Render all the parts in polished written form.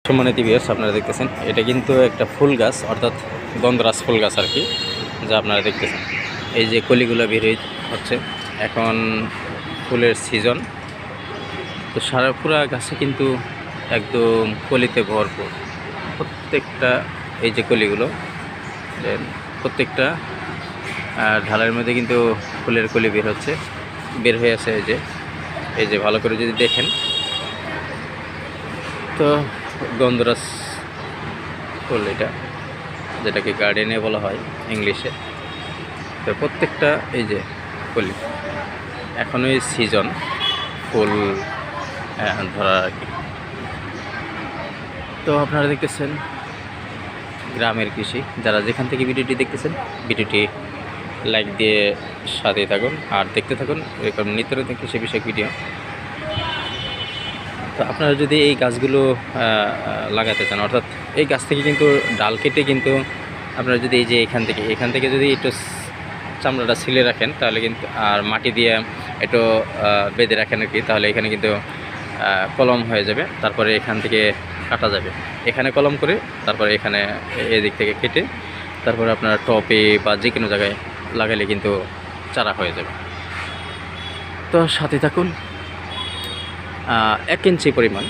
সম্মানিত ভিউয়ার্স, আপনারা দেখতেছেন এটা কিন্তু একটা ফুল গাছ, অর্থাৎ গন্ধরাজ ফুল গাছ আর কি, যা আপনারা দেখতেছেন। এই যে কলিগুলো বের হচ্ছে, এখন ফুলের সিজন। তো সারা পুরা গাছে কিন্তু একদম কলিতে ভরপুর। প্রত্যেকটা এই যে কলিগুলো, প্রত্যেকটা ঢালের মধ্যে কিন্তু ফুলের কলি বের হয়ে আছে। এই যে ভালো করে যদি দেখেন, তো গন্ধরাজ ফুল এটা, যেটাকে গার্ডেনে বলা হয় ইংলিশে। তো প্রত্যেকটা এই যে কলি, এখনই সিজন ফুল ধরা আর কি। তো আপনারা দেখতেছেন গ্রামের কৃষি। যারা যেখান থেকে ভিডিওটি দেখতেছেন, ভিডিওটি লাইক দিয়ে সাথে থাকুন আর দেখতে থাকুন এরকম নিত্য নতুন কৃষি বিষয়ক ভিডিও। তো আপনারা যদি এই গাছগুলো লাগাতে চান, অর্থাৎ এই গাছ থেকে কিন্তু ডাল কেটে কিন্তু আপনারা যদি এই যে এখান থেকে যদি একটু চামড়াটা ছিলে রাখেন, তাহলে কিন্তু আর মাটি দিয়ে একটু বেঁধে রাখেন আর কি, তাহলে এখানে কিন্তু কলম হয়ে যাবে। তারপরে এখান থেকে কাটা যাবে, এখানে কলম করে তারপরে এখানে এদিক থেকে কেটে তারপরে আপনার টপে বা যে কোনো জায়গায় লাগালে কিন্তু চারা হয়ে যাবে। তো সাথে থাকুন। 1 ইঞ্চি পরিমাণ,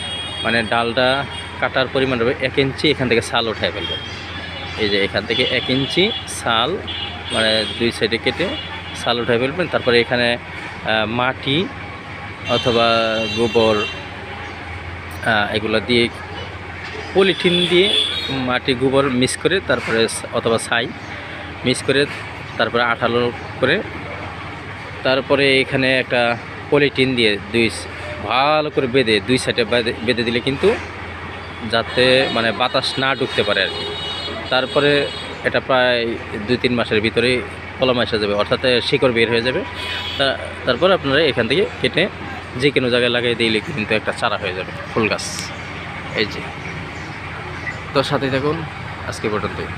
মানে ডালটা কাটার পরিমাণ হবে 1 ইঞ্চি। এখান থেকে ছাল উঠায় ফেলবেন। এই যে এখান থেকে 1 ইঞ্চি ছাল, মানে 2 সাইডে কেটে ছাল উঠায় ফেলবেন। তারপরে এখানে মাটি অথবা গোবর এগুলো দিয়ে, পলিথিন দিয়ে মাটি গোবর মিক্স করে, তারপরে অথবা ছাই মিক্স করে, তারপরে আঠালো করে, তারপরে এখানে একটা পলিথিন দিয়ে ভালো করে বেঁধে 2 সাইডে বেঁধে দিলে কিন্তু যাতে মানে বাতাস না ঢুকতে পারে আর কি। তারপরে এটা প্রায় 2-3 মাসের ভিতরে কলম এসে যাবে, অর্থাৎ শিকড় বের হয়ে যাবে। তারপর আপনারা এখান থেকে কেটে যে কোনো জায়গায় লাগিয়ে দিলে কিন্তু একটা চারা হয়ে যাবে ফুল গাছ। এই যে, তো সাথে থাকুন আজকে পর্যন্তই।